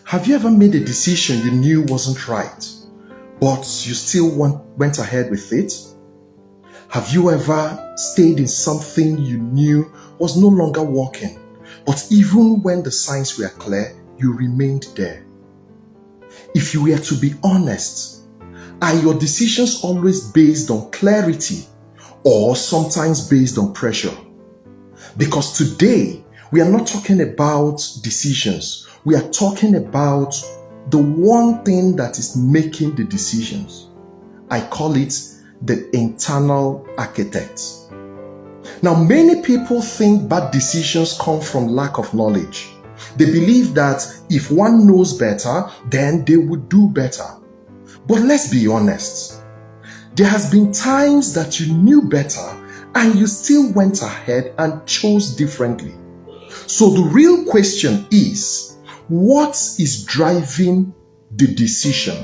Have you ever made a decision you knew wasn't right, but you still went ahead with it? Have you ever stayed in something you knew was no longer working, but even when the signs were clear, you remained there? If you were to be honest, are your decisions always based on clarity or sometimes based on pressure? Because today, we are not talking about decisions. We are talking about the one thing that is making the decisions. I call it the internal architect. Now, many people think bad decisions come from lack of knowledge. They believe that if one knows better, then they would do better. But let's be honest. There has been times that you knew better and you still went ahead and chose differently. So the real question is, what is driving the decision?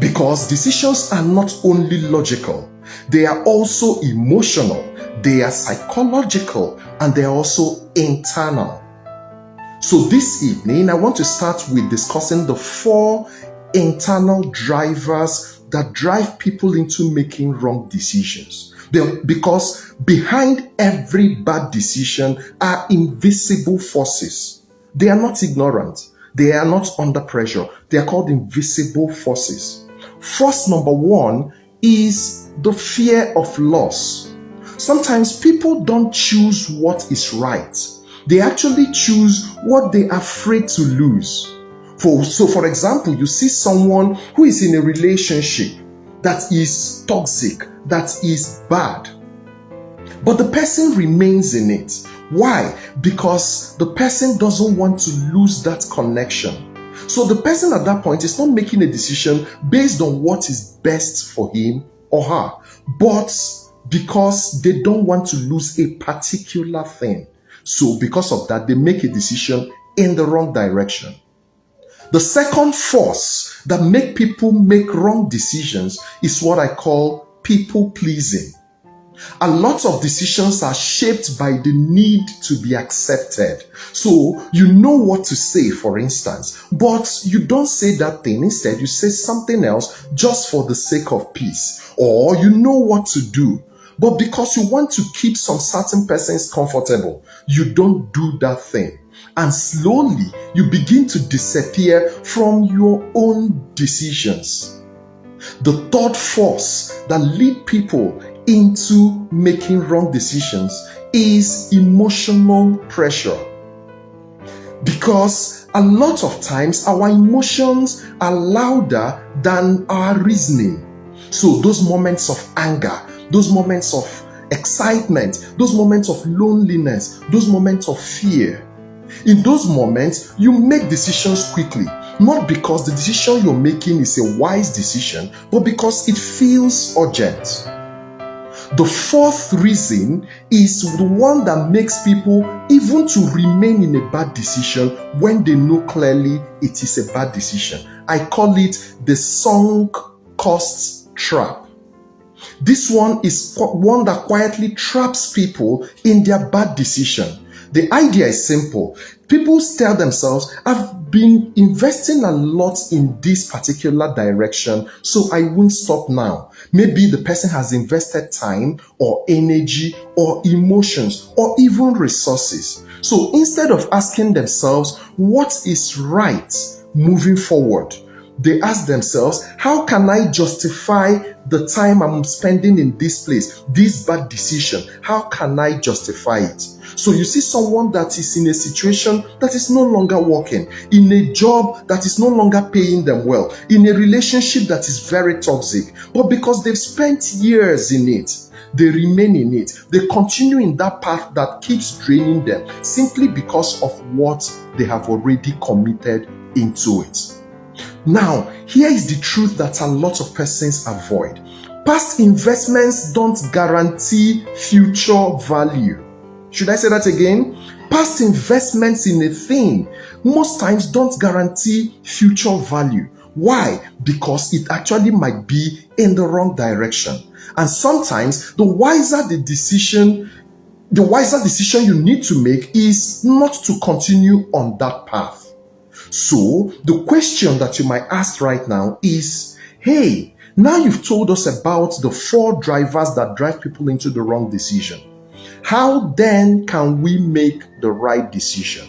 Because decisions are not only logical, they are also emotional, they are psychological, and they are also internal. So this evening, I want to start with discussing the 4 internal drivers that drive people into making wrong decisions. Because behind every bad decision are invisible forces. They are not ignorant. They are not under pressure. They are called invisible forces. First, number 1 is the fear of loss. Sometimes people don't choose what is right. They actually choose what they are afraid to lose. So for example, you see someone who is in a relationship that is toxic, that is bad, but the person remains in it. Why? Because the person doesn't want to lose that connection. So the person at that point is not making a decision based on what is best for him or her, but because they don't want to lose a particular thing. So because of that, they make a decision in the wrong direction. The second force that make people make wrong decisions is what I call people pleasing. A lot of decisions are shaped by the need to be accepted. So you know what to say, for instance, but you don't say that thing. Instead, you say something else just for the sake of peace. Or you know what to do, but because you want to keep some certain persons comfortable, you don't do that thing. And slowly, you begin to disappear from your own decisions. The third force that lead people into making wrong decisions is emotional pressure. Because a lot of times, our emotions are louder than our reasoning. So those moments of anger, those moments of excitement, those moments of loneliness, those moments of fear, in those moments, you make decisions quickly, not because the decision you're making is a wise decision, but because it feels urgent. The fourth reason is the one that makes people even to remain in a bad decision when they know clearly it is a bad decision. I call it the sunk cost trap. This one is one that quietly traps people in their bad decision. The idea is simple. People tell themselves, I've been investing a lot in this particular direction, so I won't stop now. Maybe the person has invested time or energy or emotions or even resources. So instead of asking themselves, what is right moving forward, they ask themselves, how can I justify the time I'm spending in this place, this bad decision? How can I justify it? So you see someone that is in a situation that is no longer working, in a job that is no longer paying them well, in a relationship that is very toxic, but because they've spent years in it, they remain in it. They continue in that path that keeps draining them simply because of what they have already committed into it. Now, here is the truth that a lot of persons avoid. Past investments don't guarantee future value. Should I say that again? Past investments in a thing most times don't guarantee future value. Why? Because it actually might be in the wrong direction. And sometimes the wiser decision you need to make is not to continue on that path. So the question that you might ask right now is, hey, now you've told us about the 4 drivers that drive people into the wrong decision. How then can we make the right decision?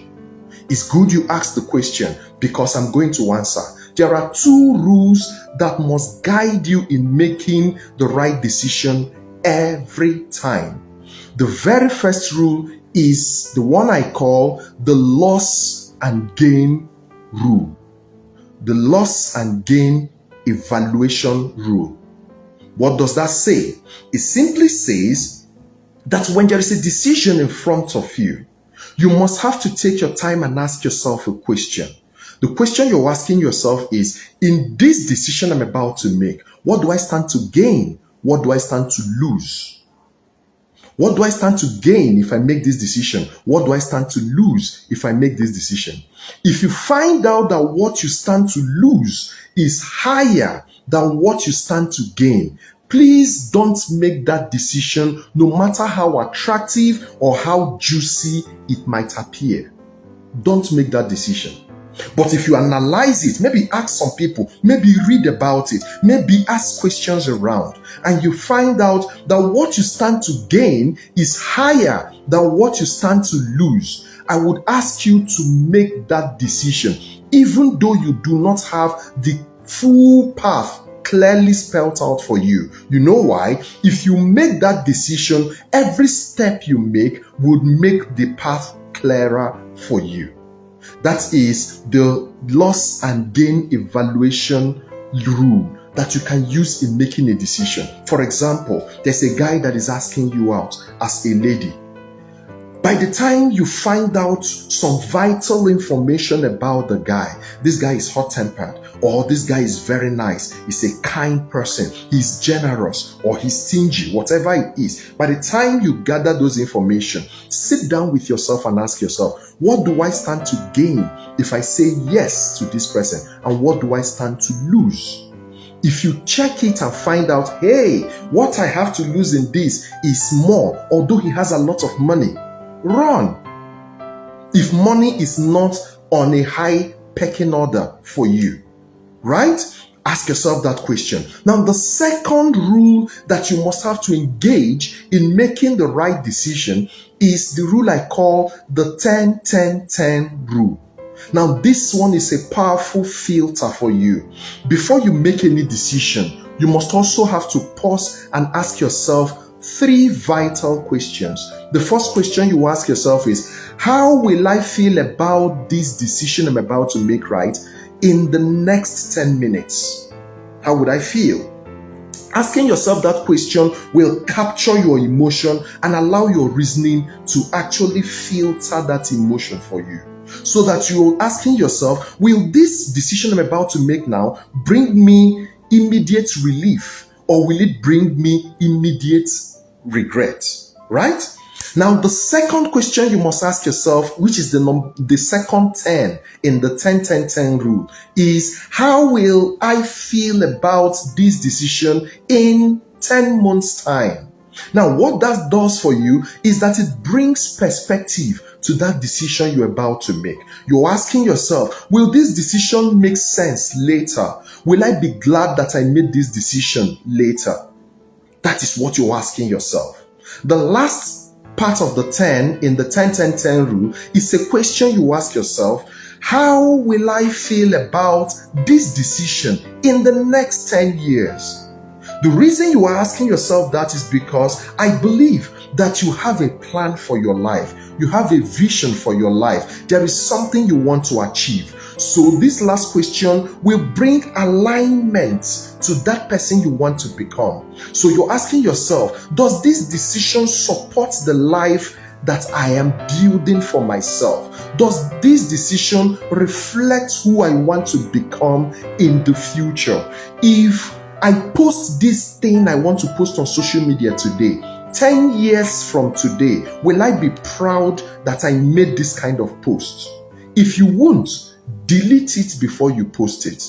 It's good you ask the question because I'm going to answer. There are 2 rules that must guide you in making the right decision every time. The very first rule is the one I call the loss and gain rule. The loss and gain evaluation rule. What does that say? It simply says that when there is a decision in front of you, you must have to take your time and ask yourself a question. The question you're asking yourself is, in this decision I'm about to make, what do I stand to gain? What do I stand to lose? What do I stand to gain if I make this decision? What do I stand to lose if I make this decision? If you find out that what you stand to lose is higher than what you stand to gain, please don't make that decision, no matter how attractive or how juicy it might appear. Don't make that decision. But if you analyze it, maybe ask some people, maybe read about it, maybe ask questions around, and you find out that what you stand to gain is higher than what you stand to lose, I would ask you to make that decision, even though you do not have the full path clearly spelled out for you. You know why? If you make that decision, every step you make would make the path clearer for you. That is the loss and gain evaluation rule that you can use in making a decision. For example, there's a guy that is asking you out as a lady. By the time you find out some vital information about the guy, this guy is hot-tempered, or this guy is very nice, he's a kind person, he's generous, or he's stingy, whatever it is. By the time you gather those information, sit down with yourself and ask yourself, what do I stand to gain if I say yes to this person? And what do I stand to lose? If you check it and find out, hey, what I have to lose in this is more, although he has a lot of money, run. If money is not on a high pecking order for you, right? Ask yourself that question. Now, the second rule that you must have to engage in making the right decision is the rule I call the 10-10-10 rule. Now, this one is a powerful filter for you. Before you make any decision, you must also have to pause and ask yourself 3 vital questions. The first question you ask yourself is, how will I feel about this decision I'm about to make right in the next 10 minutes? How would I feel? Asking yourself that question will capture your emotion and allow your reasoning to actually filter that emotion for you. So that you're asking yourself, will this decision I'm about to make now bring me immediate relief, or will it bring me immediate regret? Right? Now, the second question you must ask yourself, which is the second 10 in the 10-10-10 rule, is how will I feel about this decision in 10 months' time? Now, what that does for you is that it brings perspective to that decision you're about to make. You're asking yourself, will this decision make sense later? Will I be glad that I made this decision later? That is what you're asking yourself. The last part of the 10 in the 10-10-10 rule is a question you ask yourself, how will I feel about this decision in the next 10 years? The reason you are asking yourself that is because I believe that you have a plan for your life. You have a vision for your life. There is something you want to achieve. So this last question will bring alignment to that person you want to become. So you're asking yourself, does this decision support the life that I am building for myself? Does this decision reflect who I want to become in the future? If I post this thing I want to post on social media today, 10 years from today, will I be proud that I made this kind of post? If you won't, delete it before you post it.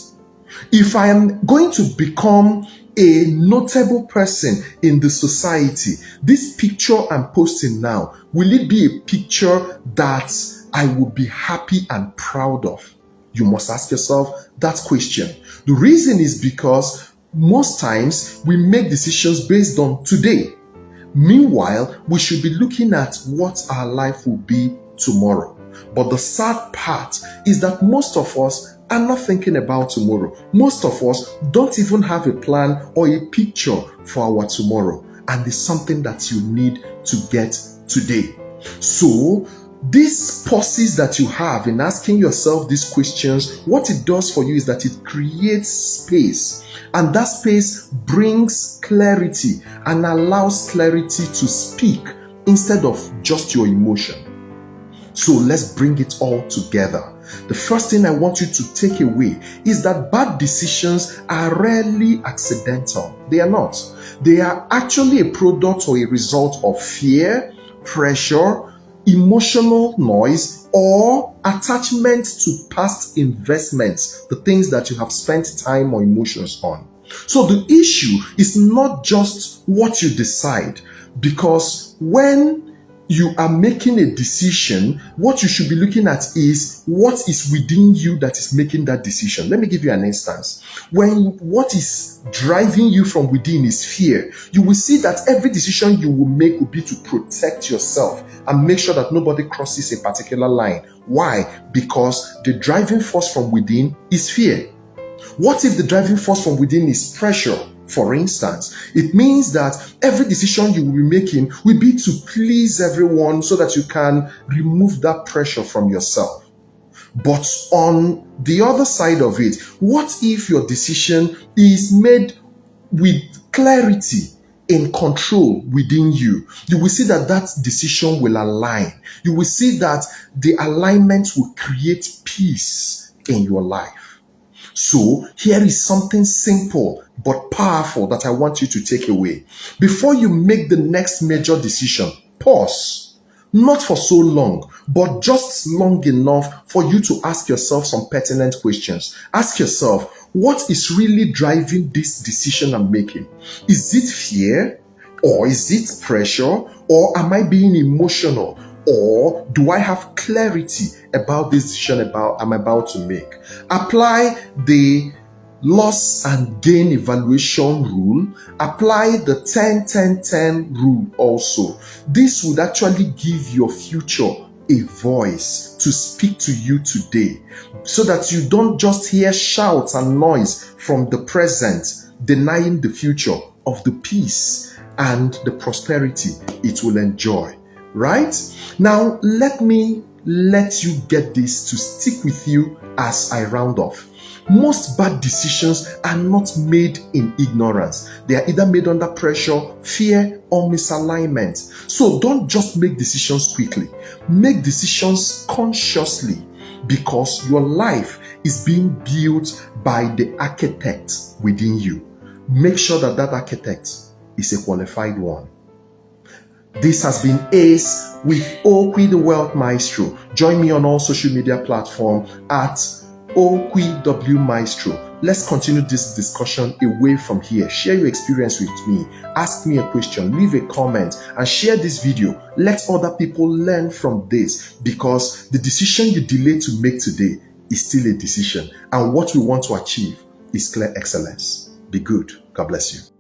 If I am going to become a notable person in the society, this picture I'm posting now, will it be a picture that I will be happy and proud of? You must ask yourself that question. The reason is because most times we make decisions based on today. Meanwhile, we should be looking at what our life will be tomorrow. But the sad part is that most of us are not thinking about tomorrow. Most of us don't even have a plan or a picture for our tomorrow. And it's something that you need to get today. So, these pauses that you have in asking yourself these questions, what it does for you is that it creates space. And that space brings clarity and allows clarity to speak instead of just your emotion. So let's bring it all together. The first thing I want you to take away is that bad decisions are rarely accidental. They are not. They are actually a product or a result of fear, pressure, emotional noise, or attachment to past investments, the things that you have spent time or emotions on. So the issue is not just what you decide, because when you are making a decision, what you should be looking at is what is within you that is making that decision. Let me give you an instance. When what is driving you from within is fear, you will see that every decision you will make will be to protect yourself and make sure that nobody crosses a particular line. Why? Because the driving force from within is fear. What if the driving force from within is pressure? For instance, it means that every decision you will be making will be to please everyone so that you can remove that pressure from yourself. But on the other side of it, what if your decision is made with clarity in control within you? You will see that that decision will align. You will see that the alignment will create peace in your life. So here is something simple but powerful that I want you to take away. Before you make the next major decision, pause. Not for so long, but just long enough for you to ask yourself some pertinent questions. Ask yourself, what is really driving this decision I'm making? Is it fear? Or is it pressure? Or am I being emotional? Or do I have clarity about this decision I'm about to make? Apply the loss and gain evaluation rule. Apply the 10-10-10 rule also. This would actually give your future a voice to speak to you today, so that you don't just hear shouts and noise from the present, denying the future of the peace and the prosperity it will enjoy. Right? Now, let me let you get this to stick with you as I round off. Most bad decisions are not made in ignorance. They are either made under pressure, fear, or misalignment. So don't just make decisions quickly. Make decisions consciously, because your life is being built by the architect within you. Make sure that that architect is a qualified one. This has been Ace with Okwi the Wealth Maestro. Join me on all social media platforms at OkwiW Maestro. Let's continue this discussion away from here. Share your experience with me. Ask me a question. Leave a comment and share this video. Let other people learn from this, because the decision you delay to make today is still a decision. And what we want to achieve is clear excellence. Be good. God bless you.